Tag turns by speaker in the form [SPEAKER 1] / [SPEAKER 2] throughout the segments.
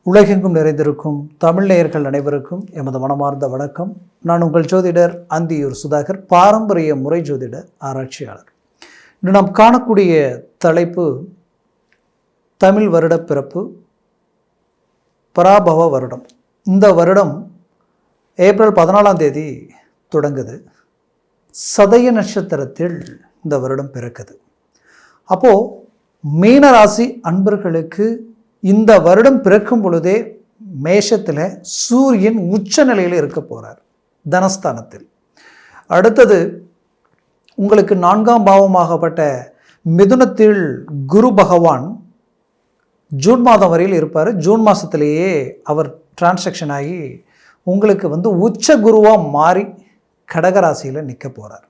[SPEAKER 1] உலகெங்கும் நிறைந்திருக்கும் தமிழ் நேயர்கள் அனைவருக்கும் எமது மனமார்ந்த வணக்கம். நான் உங்கள் ஜோதிடர் அந்தியூர் சுதாகர், பாரம்பரிய முறை ஜோதிட ஆராய்ச்சியாளர். இன்று நாம் காணக்கூடிய தலைப்பு தமிழ் வருட பிறப்பு, பராபவ வருடம். இந்த வருடம் ஏப்ரல் 14ஆம் தேதி தொடங்குது. சதய நட்சத்திரத்தில் இந்த வருடம் பிறக்குது. அப்போது மீனராசி அன்பர்களுக்கு இந்த வருடம் பிறக்கும் பொழுதே மேஷத்தில் சூரியன் உச்ச நிலையில் இருக்க போகிறார், தனஸ்தானத்தில். அடுத்தது உங்களுக்கு 4ஆம் பாவமாகப்பட்ட மிதுனத்தில் குரு பகவான் ஜூன் மாதம் வரையில் இருப்பார். ஜூன் மாதத்திலேயே அவர் டிரான்சாக்ஷன் ஆகி உங்களுக்கு உச்ச குருவாக மாறி கடகராசியில் நிற்க போகிறார்.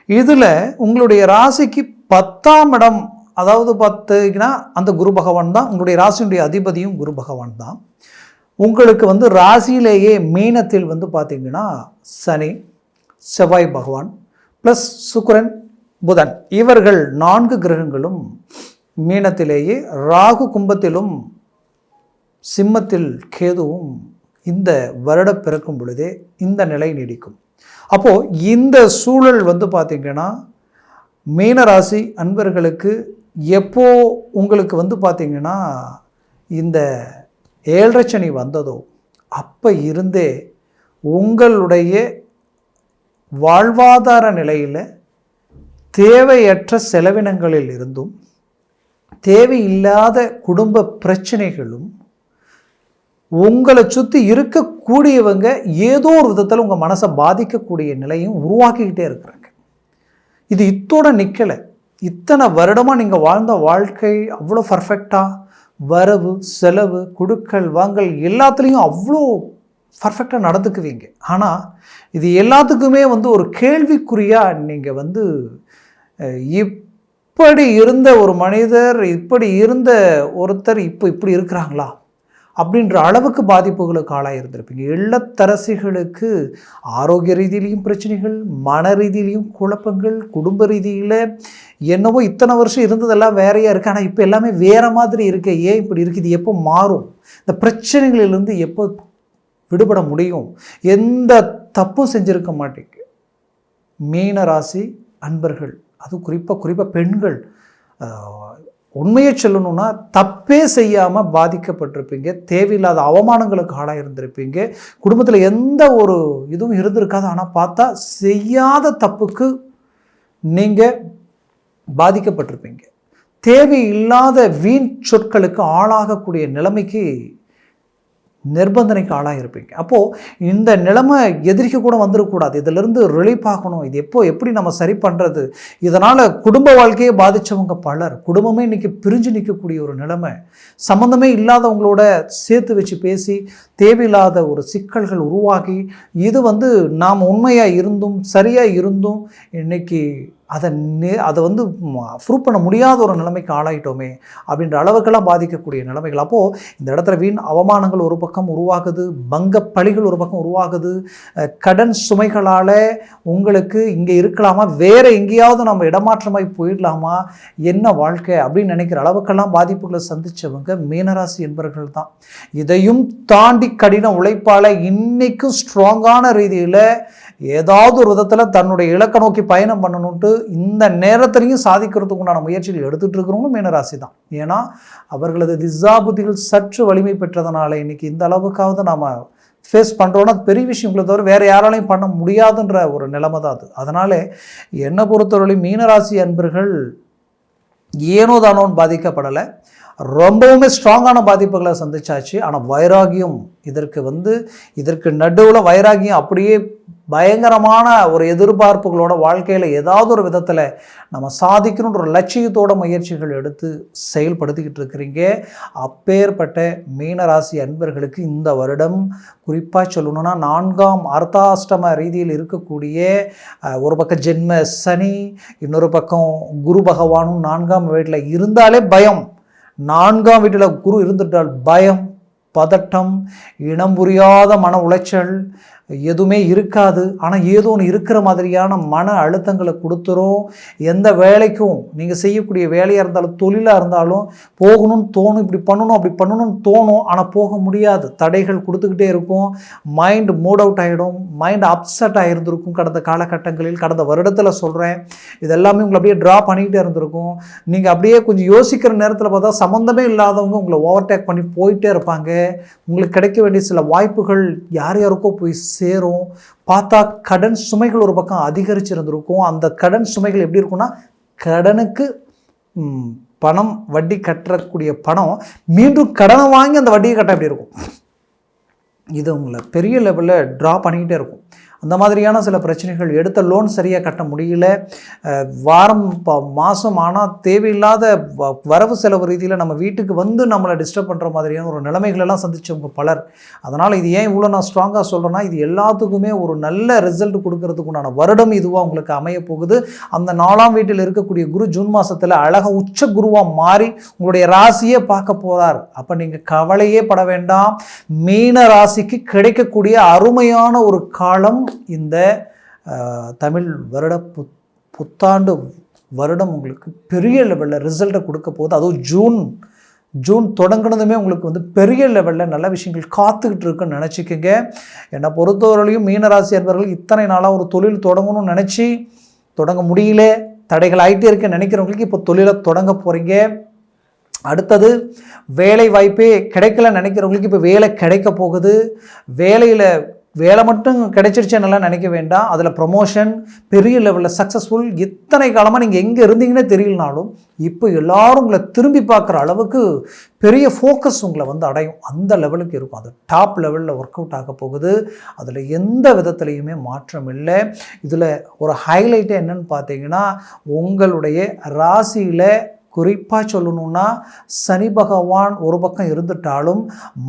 [SPEAKER 1] இதில் உங்களுடைய ராசிக்கு 10ஆம் இடம், அதாவது 10னா அந்த குரு பகவான் தான் உங்களுடைய ராசியுடைய அதிபதியும் குரு பகவான் தான். உங்களுக்கு ராசியிலேயே மீனத்தில் பார்த்தீங்கன்னா சனி, செவ்வாய் பகவான் ப்ளஸ் சுக்கிரன், புதன், இவர்கள் 4 கிரகங்களும் மீனத்திலேயே, ராகு கும்பத்திலும் சிம்மத்தில் கேதுவும் இந்த வருட பிறக்கும் பொழுதே இந்த நிலை நீடிக்கும். அப்போது இந்த சூழல் பார்த்தீங்கன்னா மீனராசி அன்பர்களுக்கு எப்போ உங்களுக்கு பார்த்தீங்கன்னா இந்த 7.5 சனி வந்ததோ அப்போ இருந்தே உங்களுடைய வாழ்வாதார நிலையில் தேவையற்ற செலவினங்களில் இருந்தும் தேவையில்லாத குடும்ப பிரச்சனைகளும் உங்களை சுற்றி இருக்கக்கூடியவங்க ஏதோ ஒரு விதத்தில் உங்கள் மனசை பாதிக்கக்கூடிய நிலையும் உருவாக்கிக்கிட்டே இருக்கிறாங்க. இது இத்தோட நிற்கலை. இத்தனை வருடமாக நீங்கள் வாழ்ந்த வாழ்க்கை அவ்வளோ பர்ஃபெக்டாக, வரவு செலவு கொடுக்கல் வாங்கல் எல்லாத்துலேயும் அவ்வளோ பர்ஃபெக்டாக நடந்துக்குவீங்க. ஆனால் இது எல்லாத்துக்குமே ஒரு கேள்விக்குறியாக நீங்கள் இப்படி இருந்த ஒரு மனிதர், இப்படி இருந்த ஒருத்தர் இப்போ இப்படி இருக்கிறாங்களா அப்படின்ற அளவுக்கு பாதிப்புகளுக்கு ஆளாக இருந்திருப்பீங்க. இல்லத்தரசிகளுக்கு ஆரோக்கிய ரீதியிலையும் பிரச்சனைகள், மன ரீதியிலையும் குழப்பங்கள், குடும்ப ரீதியில் என்னவோ இத்தனை வருஷம் இருந்ததெல்லாம் வேறையாக இருக்குது, ஆனால் இப்போ எல்லாமே வேறு மாதிரி இருக்கு. ஏன் இப்படி இருக்குது? இது எப்போ மாறும்? இந்த பிரச்சனைகளிலிருந்து எப்போ விடுபட முடியும்? எந்த தப்பும் செஞ்சுருக்க மாட்டேங்க மீனராசி அன்பர்கள். அது குறிப்பாக பெண்கள். உண்மையை சொல்லணும்னா தப்பே செய்யாமல் பாதிக்கப்பட்டிருப்பீங்க. தேவையில்லாத அவமானங்களுக்கு ஆளாக இருந்திருப்பீங்க. குடும்பத்தில் எந்த ஒரு இதுவும் இருந்திருக்காது. ஆனால் பார்த்தா செய்யாத தப்புக்கு நீங்கள் பாதிக்கப்பட்டிருப்பீங்க. தேவையில்லாத வீண் சொற்களுக்கு ஆளாகக்கூடிய நிலைமைக்கு, நிர்பந்தனைக்கு ஆளாக இருப்பீங்க. அப்போது இந்த நிலைமை எதிரிக்க கூட வந்துடக்கூடாது. இதிலிருந்து ரிலீஃப் ஆகணும். இது எப்படி நம்ம சரி பண்ணுறது? இதனால் குடும்ப வாழ்க்கையை பாதித்தவங்க பலர். குடும்பமே இன்றைக்கி பிரிஞ்சு நிற்கக்கூடிய ஒரு நிலைமை. சம்மந்தமே இல்லாதவங்களோட சேர்த்து வச்சு பேசி தேவையில்லாத ஒரு சிக்கல்கள் உருவாகி, இது நாம் உண்மையாக இருந்தும் சரியாக இருந்தும் இன்றைக்கி அதை ப்ரூவ் பண்ண முடியாத ஒரு நிலைமைக்கு ஆளாயிட்டோமே அப்படின்ற அளவுக்கெல்லாம் பாதிக்கக்கூடிய நிலைமைகள். அப்போது இந்த இடத்துல வீண் அவமானங்கள் ஒரு பக்கம் உருவாகுது, பங்கப்பழிகள் ஒரு பக்கம் உருவாகுது, கடன் சுமைகளால் உங்களுக்கு இங்கே இருக்கலாமா, வேறு எங்கேயாவது நம்ம இடமாற்றமாகி போயிடலாமா, என்ன வாழ்க்கை அப்படின்னு நினைக்கிற அளவுக்கெல்லாம் பாதிப்புகளை சந்தித்தவங்க மீனராசி என்பவர்கள் தான். இதையும் தாண்டி கடின உழைப்பால் இன்றைக்கும் ஸ்ட்ராங்கான ரீதியில் ஏதாவது ஒரு விதத்தில் தன்னுடைய இலக்கை நோக்கி பயணம் பண்ணணுன்ட்டு இந்த நேரத்திலையும் சாதிக்கிறதுக்கு உண்டான முயற்சிகள் எடுத்துகிட்டு இருக்கிறவங்க மீனராசி தான். ஏன்னா அவர்களது திசாபுத்திகள் சற்று வலிமை பெற்றதுனால இன்றைக்கி இந்த அளவுக்காவது நாம் ஃபேஸ் பண்ணுறோன்னா பெரிய விஷயங்களை தவிர வேறு யாராலையும் பண்ண முடியாதுன்ற ஒரு நிலைமை தான் அது. அதனால் என்னை பொறுத்தவரை மீனராசி அன்பர்கள் ஏனோ தானோன்னு பாதிக்கப்படலை, ரொம்பவுமே ஸ்ட்ராங்கான பாதிப்புகளை சந்திச்சாச்சு. ஆனால் வைராகியம் இதற்கு நடுவில் வைராகியம் அப்படியே பயங்கரமான ஒரு எதிர்பார்ப்புகளோட வாழ்க்கையில் ஏதாவது ஒரு விதத்தில் நம்ம சாதிக்கணுன்ற ஒரு லட்சியத்தோட முயற்சிகள் எடுத்து செயல்படுத்திக்கிட்டு இருக்கிறீங்க. அப்பேற்பட்ட மீனராசி அன்பர்களுக்கு இந்த வருடம் குறிப்பாக சொல்லணும்னா 4ஆம் அர்த்தாஷ்டம ரீதியில் இருக்கக்கூடிய ஒரு பக்கம் ஜென்ம சனி, இன்னொரு பக்கம் குரு பகவானும் 4ஆம் வீட்டில் இருந்தாலே பயம். 4ஆம் வீட்டில் குரு இருந்துட்டால் பயம், பதட்டம், இனம் புரியாத மன உளைச்சல், எதுவுமே இருக்காது, ஆனால் ஏதோ ஒன்று இருக்கிற மாதிரியான மன அழுத்தங்களை கொடுத்துரும். எந்த வேலைக்கும் நீங்கள் செய்யக்கூடிய வேலையாக இருந்தாலும் தொழிலாக இருந்தாலும் போகணும்னு தோணும், இப்படி பண்ணணும் அப்படி பண்ணணும்னு தோணும், ஆனால் போக முடியாது. தடைகள் கொடுத்துக்கிட்டே இருக்கும். மைண்ட் மூட் அவுட் ஆகிடும், மைண்ட் அப்செட் ஆகிருந்திருக்கும். கடந்த காலகட்டங்களில், கடந்த வருடத்தில் சொல்கிறேன், இதெல்லாமே உங்களை அப்படியே ட்ரா பண்ணிக்கிட்டே இருந்திருக்கும். நீங்கள் அப்படியே கொஞ்சம் யோசிக்கிற நேரத்தில் பார்த்தா சம்மந்தமே இல்லாதவங்க உங்களை ஓவர்டேக் பண்ணி போயிட்டே இருப்பாங்க. உங்களுக்கு கிடைக்க வேண்டிய சில வாய்ப்புகள் யார் யாருக்கோ போய் சேரும். பார்த்தா கடன் சுமைகள் ஒரு பக்கம் அதிகரிச்சிருந்திருக்கும். அந்த கடன் சுமைகள் எப்படி இருக்கும்னா, கடனுக்கு பணம் வட்டி கட்டக்கூடிய பணம் மீண்டும் கடனை வாங்கி அந்த வட்டியை கட்ட எப்படி இருக்கும், இது உங்களை பெரிய லெவலில் ட்ரா பண்ணிக்கிட்டே இருக்கும். அந்த மாதிரியான சில பிரச்சனைகள், எடுத்த லோன் சரியாக கட்ட முடியல, வாரம் மாதம் ஆனால் தேவையில்லாத வரவு செலவு ரீதியில் நம்ம வீட்டுக்கு வந்து நம்மளை டிஸ்டர்ப் பண்ணுற மாதிரியான ஒரு நிலைமைகளெல்லாம் சந்தித்தவங்க பலர். அதனால் இது ஏன் இவ்வளோ நான் ஸ்ட்ராங்காக சொல்கிறேன்னா, இது எல்லாத்துக்குமே ஒரு நல்ல ரிசல்ட் கொடுக்கறதுக்கு உண்டான வருடம் இதுவாக உங்களுக்கு அமைய போகுது. அந்த 4ஆம் வீட்டில் இருக்கக்கூடிய குரு ஜூன் மாதத்தில் அழகாக உச்ச குருவாக மாறி உங்களுடைய ராசியே பார்க்க போகிறார். அப்போ நீங்கள் கவலையே பட வேண்டாம். மீன ராசிக்கு கிடைக்கக்கூடிய அருமையான ஒரு காலம் இந்த தமிழ் வருட புத்தாண்டு வருடம் உங்களுக்கு பெரிய லெவலில் ரிசல்ட்டை கொடுக்க போகுது. அதுவும் ஜூன் தொடங்கினதுமே உங்களுக்கு பெரிய லெவலில் நல்ல விஷயங்கள் காத்துக்கிட்டு இருக்குன்னு நினச்சிக்கோங்க. என்னை பொறுத்தவரையிலையும் மீனராசி அன்பர்கள் இத்தனை நாளாக ஒரு தொழில் தொடங்கணும்னு நினச்சி தொடங்க முடியல, தடைகள் ஆகிட்டே இருக்குன்னு நினைக்கிறவங்களுக்கு இப்போ தொழிலை தொடங்க போகிறீங்க. அடுத்தது வேலை வாய்ப்பே கிடைக்கல நினைக்கிறவங்களுக்கு இப்போ வேலை கிடைக்க போகுது. வேலை மட்டும் கிடைச்சிருச்சே நல்லா நினைக்க வேண்டாம், அதில் ப்ரமோஷன், பெரிய லெவலில் சக்ஸஸ்ஃபுல். இத்தனை காலமாக நீங்கள் எங்கே இருந்தீங்கன்னே தெரியலனாலும் இப்போ எல்லாரும் உங்களை திரும்பி பார்க்குற அளவுக்கு பெரிய ஃபோக்கஸ் உங்களை அடையும். அந்த லெவலுக்கு இருக்கும். அது டாப் லெவலில் ஒர்க் அவுட் ஆக போகுது. அதில் எந்த விதத்துலையுமே மாற்றம் இல்லை. இதில் ஒரு ஹைலைட்டே என்னன்னு பார்த்தீங்கன்னா, உங்களுடைய ராசியில் குறிப்பாக சொல்லணும்னா சனி பகவான் ஒரு பக்கம் இருந்துட்டாலும்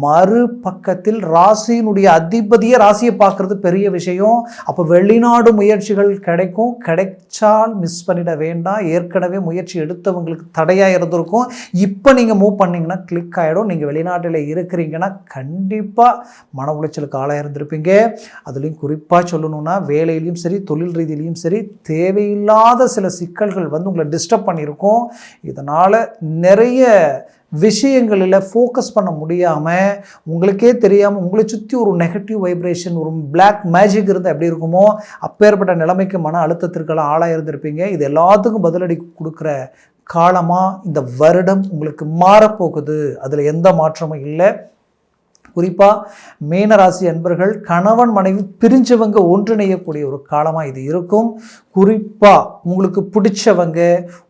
[SPEAKER 1] மறுபக்கத்தில் ராசியினுடைய அதிபதியை ராசியை பார்க்குறது பெரிய விஷயம். அப்போ வெளிநாடு முயற்சிகள் கிடைக்கும். கிடைச்சால் மிஸ் பண்ணிட வேண்டாம். ஏற்கனவே முயற்சி எடுத்தவங்களுக்கு தடையாக இருந்திருக்கும். இப்போ நீங்கள் மூவ் பண்ணிங்கன்னா கிளிக் ஆகிடும். நீங்கள் வெளிநாட்டில் இருக்கிறீங்கன்னா கண்டிப்பாக மன உளைச்சலுக்கு ஆளாக இருந்திருப்பீங்க. அதுலேயும் குறிப்பாக சொல்லணும்னா வேலையிலையும் சரி தொழில் ரீதியிலையும் சரி தேவையில்லாத சில சிக்கல்கள் உங்களை டிஸ்டர்ப் பண்ணியிருக்கோம். இதனால் நிறைய விஷயங்களில் ஃபோக்கஸ் பண்ண முடியாமல் உங்களுக்கே தெரியாமல் உங்களை சுற்றி ஒரு நெகட்டிவ் வைப்ரேஷன், ஒரு பிளாக் மேஜிக் இருந்தால் எப்படி இருக்குமோ அப்பேற்பட்ட நிலைமைக்கு மன அழுத்தத்திற்கெல்லாம் ஆளாக இருந்திருப்பீங்க. இது எல்லாத்துக்கும் பதிலடி கொடுக்குற காலமாக இந்த வருடம் உங்களுக்கு மாறப்போகுது. அதில் எந்த மாற்றமும் இல்லை. குறிப்பாக மீனராசி அன்பர்கள் கணவன் மனைவி பிரிஞ்சவங்க ஒன்றிணையக்கூடிய ஒரு காலமாக இது இருக்கும். குறிப்பாக உங்களுக்கு பிடிச்சவங்க,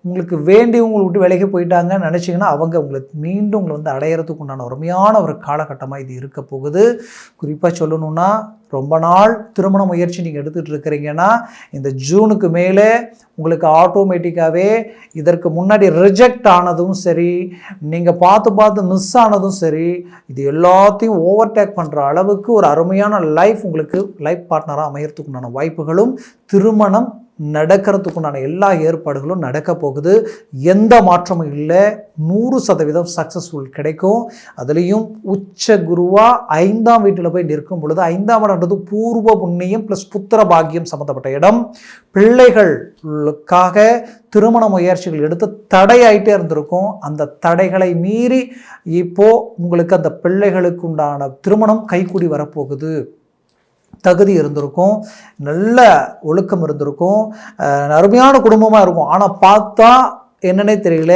[SPEAKER 1] உங்களுக்கு வேண்டியவங்களை விட்டு விலைக்கு போயிட்டாங்கன்னு நினச்சிங்கன்னா அவங்க மீண்டும் உங்களை அடையிறதுக்கு உண்டான அருமையான ஒரு காலகட்டமாக இது இருக்க போகுது. குறிப்பாக சொல்லணுன்னா, ரொம்ப நாள் திருமண முயற்சி நீங்கள் எடுத்துகிட்டு இருக்கிறீங்கன்னா இந்த ஜூனுக்கு மேலே உங்களுக்கு ஆட்டோமேட்டிக்காகவே இதற்கு முன்னாடி ரிஜெக்ட் ஆனதும் சரி, நீங்கள் பார்த்து மிஸ் ஆனதும் சரி, இது எல்லாத்தையும் ஓவர்டேக் பண்ணுற அளவுக்கு ஒரு அருமையான லைஃப் உங்களுக்கு லைஃப் பார்ட்னராக அமையறதுக்கு உண்டான வாய்ப்புகளும், திருமணம் நடக்கிறதுக்குண்டான எல்லா ஏற்பாடுகளும் நடக்க போகுது. எந்த மாற்றமும் இல்லை. 100% சக்ஸஸ்ஃபுல் கிடைக்கும். அதுலேயும் உச்ச குருவாக 5ஆம் வீட்டில் போய் நிற்கும் பொழுது, 5ஆம் இடம்ன்றது பூர்வ புண்ணியம் ப்ளஸ் புத்திர பாக்கியம் சம்மந்தப்பட்ட இடம். பிள்ளைகளுக்காக திருமண முயற்சிகள் எடுத்து தடையாயிட்டே இருந்திருக்கும். அந்த தடைகளை மீறி இப்போது உங்களுக்கு அந்த பிள்ளைகளுக்கு உண்டான திருமணம் கைக்கூடி வரப்போகுது. தகுதி இருந்திருக்கும், நல்ல ஒழுக்கம் இருந்திருக்கும், அருமையான குடும்பமாக இருக்கும். ஆனால் பார்த்தா என்னன்னே தெரியல,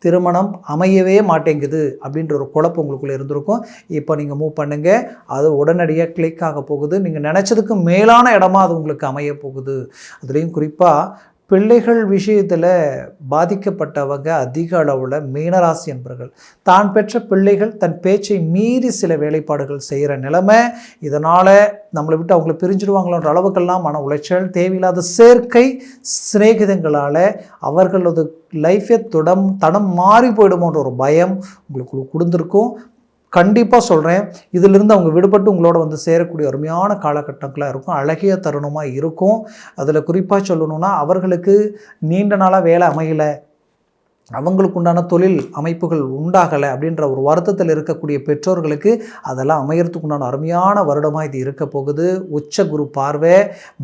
[SPEAKER 1] திருமணம் அமையவே மாட்டேங்குது அப்படின்ற ஒரு குழப்பம் உங்களுக்குள்ளே இருந்திருக்கும். இப்போ நீங்கள் மூவ் பண்ணுங்கள், அது உடனடியாக கிளிக் ஆக போகுது. நீங்கள் நினச்சதுக்கு மேலான இடமா அது உங்களுக்கு அமைய போகுது. அதுலேயும் குறிப்பாக பிள்ளைகள் விஷயத்தில் பாதிக்கப்பட்டவங்க அதிக அளவில் மீனராசி என்பர்கள். தான் பெற்ற பிள்ளைகள் தன் பேச்சை மீறி சில வேலைப்பாடுகள் செய்கிற நிலைமை. இதனால் நம்மளை விட்டு அவங்கள பிரிஞ்சிடுவாங்களோன்ற அளவுக்கெல்லாம் மன உளைச்சல், தேவையில்லாத சேர்க்கை, சிநேகிதங்களால் அவர்களது லைஃபே தடம் மாறி போயிடுமோன்ற ஒரு பயம் உங்களுக்கு கொடுத்துருக்கும். கண்டிப்பாக சொல்கிறேன், இதிலிருந்து அவங்க விடுபட்டு உங்களோட சேரக்கூடிய அருமையான காலகட்டங்களாக இருக்கும். அழகிய தருணமாக இருக்கும். அதில் குறிப்பாக சொல்லணுன்னா, அவர்களுக்கு நீண்ட நாளாக வேலை அமையலை, அவங்களுக்கு உண்டான தொழில் அமைப்புகள் உண்டாகலை அப்படின்ற ஒரு வருத்தத்தில் இருக்கக்கூடிய பெற்றோர்களுக்கு அதெல்லாம் அமையறதுக்கு உண்டான அருமையான வருடமாக இது இருக்க போகுது. உச்ச குரு பார்வை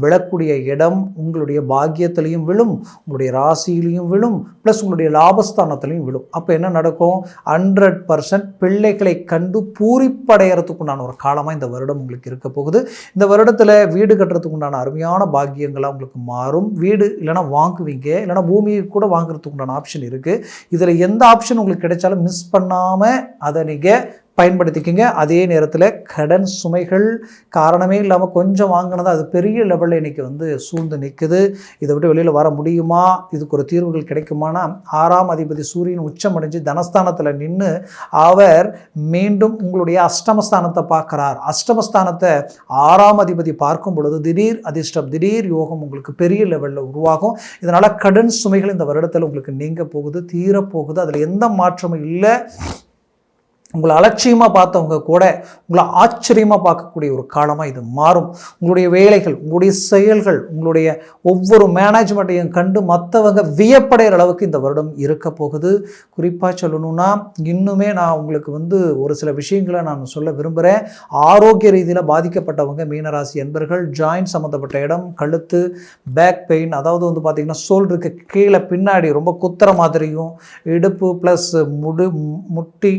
[SPEAKER 1] விழக்கூடிய இடம் உங்களுடைய பாக்கியத்திலையும் விழும், உங்களுடைய ராசியிலையும் விழும், ப்ளஸ் உங்களுடைய லாபஸ்தானத்திலையும் விழும். அப்போ என்ன நடக்கும்? 100% பிள்ளைகளை கண்டு பூரிப்படைகிறதுக்கு உண்டான ஒரு காலமாக இந்த வருடம் உங்களுக்கு இருக்க போகுது. இந்த வருடத்தில் வீடு கட்டுறதுக்கு உண்டான அருமையான பாக்கியங்களாக உங்களுக்கு மாறும். வீடு இல்லைனா வாங்குவீங்க, இல்லைனா பூமியை கூட வாங்குறதுக்கு உண்டான ஆப்ஷன் இருக்குது. இதில் எந்த ஆப்ஷன் உங்களுக்கு கிடைச்சாலும் மிஸ் பண்ணாமல் அதை நீங்கள் பயன்படுத்திக்கிங்க. அதே நேரத்தில் கடன் சுமைகள் காரணமே இல்லாமல் கொஞ்சம் வாங்கினது அது பெரிய லெவலில் இன்றைக்கி சூழ்ந்து நிற்குது. இதை விட்டு வெளியில் வர முடியுமா? இதுக்கு ஒரு தீர்வுகள் கிடைக்குமானா, 6ஆம் அதிபதி சூரியன் உச்சமடைஞ்சு தனஸ்தானத்தில் நின்று அவர் மீண்டும் உங்களுடைய அஷ்டமஸ்தானத்தை பார்க்குறார். அஷ்டமஸ்தானத்தை 6ஆம் அதிபதி பார்க்கும் பொழுது திடீர் அதிர்ஷ்டம், திடீர் யோகம் உங்களுக்கு பெரிய லெவலில் உருவாகும். இதனால் கடன் சுமைகள் இந்த வருடத்தில் உங்களுக்கு நீங்க போகுது, தீரப்போகுது. அதில் எந்த மாற்றமும் இல்லை. உங்களை அலட்சியமாக பார்த்தவங்க கூட உங்களை ஆச்சரியமாக பார்க்கக்கூடிய ஒரு காலமாக இது மாறும். உங்களுடைய வேலைகள், உங்களுடைய செயல்கள், உங்களுடைய ஒவ்வொரு மேனேஜ்மெண்ட்டையும் கண்டு மற்றவங்க வியப்படைகிற அளவுக்கு இந்த வருடம் இருக்க போகுது. குறிப்பாக சொல்லணும்னா இன்னுமே நான் உங்களுக்கு ஒரு சில விஷயங்களை நான் சொல்ல விரும்புகிறேன். ஆரோக்கிய ரீதியில் பாதிக்கப்பட்டவங்க மீனராசி என்பர்கள், ஜாயின்ட் சம்மந்தப்பட்ட இடம், கழுத்து, பேக் பெயின், அதாவது பார்த்திங்கன்னா ஷோல்டருக்கு கீழே பின்னாடி ரொம்ப குத்துற மாதிரியும், இடுப்பு ப்ளஸ் முட்டி,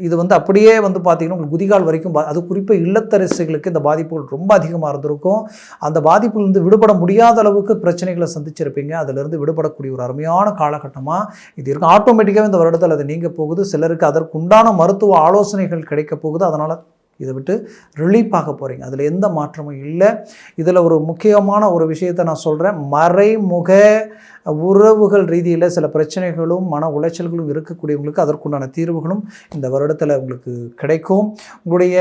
[SPEAKER 1] இது அப்படியே பார்த்திங்கன்னா உங்களுக்கு குதிகால் வரைக்கும் அது குறிப்பாக இல்லத்தரசிகளுக்கு இந்த பாதிப்புகள் ரொம்ப அதிகமாக இருந்திருக்கும். அந்த பாதிப்புலேருந்து விடுபட முடியாத அளவுக்கு பிரச்சனைகளை சந்திச்சிருப்பீங்க. அதிலிருந்து விடுபடக்கூடிய ஒரு அருமையான காலகட்டமாக இது இருக்கும். ஆட்டோமேட்டிக்காகவே இந்த வருடத்தில் அது நீங்க போகுது. சிலருக்கு அதற்குண்டான மருத்துவ ஆலோசனைகள் கிடைக்க போகுது. அதனால் இதை விட்டு ரிலீஃப் ஆக போகிறீங்க. அதில் எந்த மாற்றமும் இல்லை. இதில் ஒரு முக்கியமான ஒரு விஷயத்தை நான் சொல்கிறேன். மறைமுக உறவுகள் ரீதியில் சில பிரச்சனைகளும் மன உளைச்சல்களும் இருக்கக்கூடியவங்களுக்கு அதற்குண்டான தீர்வுகளும் இந்த வருடத்தில் உங்களுக்கு கிடைக்கும். உங்களுடைய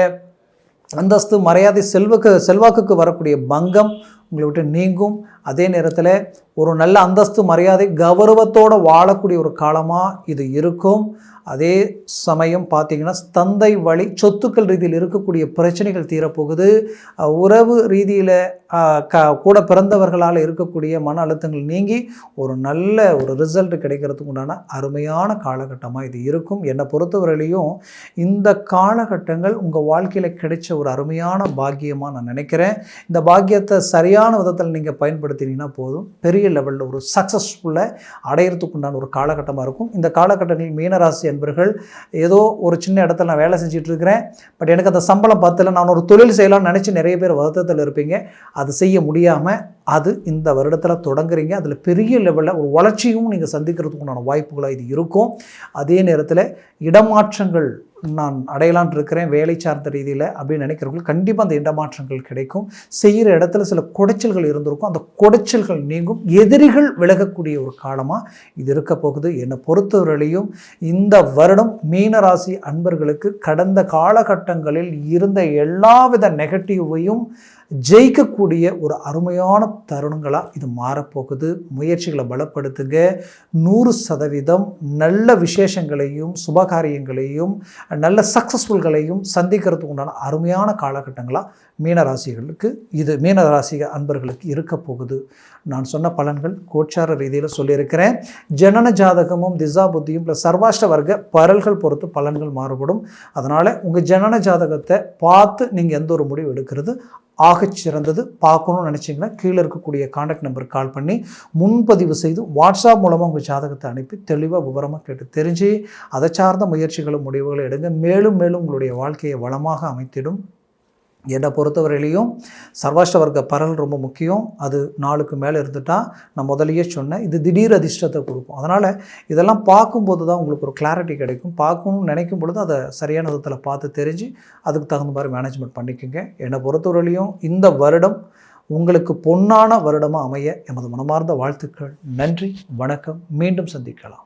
[SPEAKER 1] அந்தஸ்து, மரியாதை, செல்வாக்குக்கு வரக்கூடிய பங்கம் உங்களை விட்டு நீங்கும். அதே நேரத்தில் ஒரு நல்ல அந்தஸ்து, மரியாதை, கௌரவத்தோடு வாழக்கூடிய ஒரு காலமாக இது இருக்கும். அதே சமயம் பார்த்திங்கன்னா தந்தை வழி சொத்துக்கள் ரீதியில் இருக்கக்கூடிய பிரச்சனைகள் தீரப்போகுது. உறவு ரீதியில் கூட பிறந்தவர்களால் இருக்கக்கூடிய மன அழுத்தங்கள் நீங்கி ஒரு நல்ல ஒரு ரிசல்ட் கிடைக்கிறதுக்கு உண்டான அருமையான காலகட்டமாக இது இருக்கும். என்னை பொறுத்தவரையிலையும் இந்த காலகட்டங்கள் உங்கள் வாழ்க்கையில் கிடைச்ச ஒரு அருமையான பாக்கியமாக நான் நினைக்கிறேன். இந்த பாக்கியத்தை சரியான விதத்தில் நீங்கள் பயன்படுத்தினீங்கன்னா போதும், பெரிய லெவலில் ஒரு சக்ஸஸ்ஃபுல்லாக அடையிறதுக்கு உண்டான ஒரு காலகட்டமாக இருக்கும். இந்த காலகட்டங்களில் மீனராசி என்பர்கள் ஏதோ ஒரு சின்ன இடத்துல நான் வேலை செஞ்சுட்டு இருக்கிறேன், பட் எனக்கு அந்த சம்பளம் பத்தலை, நான் ஒரு தொழில் செய்யலாம்னு நினச்சி நிறைய பேர் வருத்தத்தில் இருப்பீங்க. அது செய்ய முடியாமல் அது இந்த வருடத்தில் தொடங்குறீங்க. அதில் பெரிய லெவலில் ஒரு வளர்ச்சியும் நீங்கள் சந்திக்கிறதுக்குண்டான வாய்ப்புகளாக இது இருக்கும். அதே நேரத்தில் இடமாற்றங்கள் நான் அடையலான் இருக்கிறேன் வேலை சார்ந்த ரீதியில் அப்படின்னு நினைக்கிறவங்களுக்கு கண்டிப்பாக அந்த இடமாற்றங்கள் கிடைக்கும். செய்கிற இடத்துல சில குடைச்சல்கள் இருந்திருக்கும், அந்த குடைச்சல்கள் நீங்கும். எதிரிகள் விலகக்கூடிய ஒரு காலமாக இது இருக்க போகுது. என்னை பொறுத்தவரையிலையும் இந்த வருடம் மீனராசி அன்பர்களுக்கு கடந்த காலகட்டங்களில் இருந்த எல்லாவித நெகட்டிவையும் ஜெயிக்கக்கூடிய ஒரு அருமையான தருணங்களாக இது மாறப்போகுது. முயற்சிகளை பலப்படுத்துங்க. 100% நல்ல விசேஷங்களையும் சுபகாரியங்களையும் நல்ல சக்ஸஸ்ஃபுல்களையும் சந்திக்கிறதுக்கு உண்டான அருமையான காலகட்டங்களாக மீனராசிகளுக்கு இது மீனராசி அன்பர்களுக்கு இருக்க போகுது. நான் சொன்ன பலன்கள் கோச்சார ரீதியில் சொல்லியிருக்கிறேன். ஜனன ஜாதகமும் திசா புத்தியும் ப்ளஸ் சர்வாஷ்ட வர்க்க பரல்கள் பொறுத்து பலன்கள் மாறுபடும். அதனால் உங்கள் ஜனன ஜாதகத்தை பார்த்து நீங்கள் எந்த ஒரு முடிவு எடுக்கிறது ஆகச்சிறந்தது. பார்க்கணும்னு நினச்சிங்கன்னா கீழே இருக்கக்கூடிய கான்டாக்ட் நம்பருக்கு கால் பண்ணி முன்பதிவு செய்து வாட்ஸ்அப் மூலமாக உங்கள் ஜாதகத்தை அனுப்பி தெளிவாக விவரமாக கேட்டு தெரிஞ்சு அதை சார்ந்த முயற்சிகளும் முடிவுகளை எடுங்க. மேலும் மேலும் உங்களுடைய வாழ்க்கையை வளமாக அமைத்திடும். என்னை பொறுத்தவரையிலையும் சர்வாஷ்ட வர்க்க பரல் ரொம்ப முக்கியம். அது 4க்கு மேலே இருந்துட்டால் நான் முதலையே சொன்னேன், இது திடீர் அதிர்ஷ்டத்தை கொடுக்கும். அதனால் இதெல்லாம் பார்க்கும்போது தான் உங்களுக்கு ஒரு கிளாரிட்டி கிடைக்கும். பார்க்கணும்னு நினைக்கும் பொழுது அதை சரியான விதத்தில் பார்த்து தெரிஞ்சு அதுக்கு தகுந்த மாதிரி மேனேஜ்மெண்ட் பண்ணிக்கோங்க. என்னை பொறுத்தவரையிலையும் இந்த வருடம் உங்களுக்கு பொன்னான வருடமாக அமைய எமது மனமார்ந்த வாழ்த்துக்கள். நன்றி, வணக்கம். மீண்டும் சந்திக்கலாம்.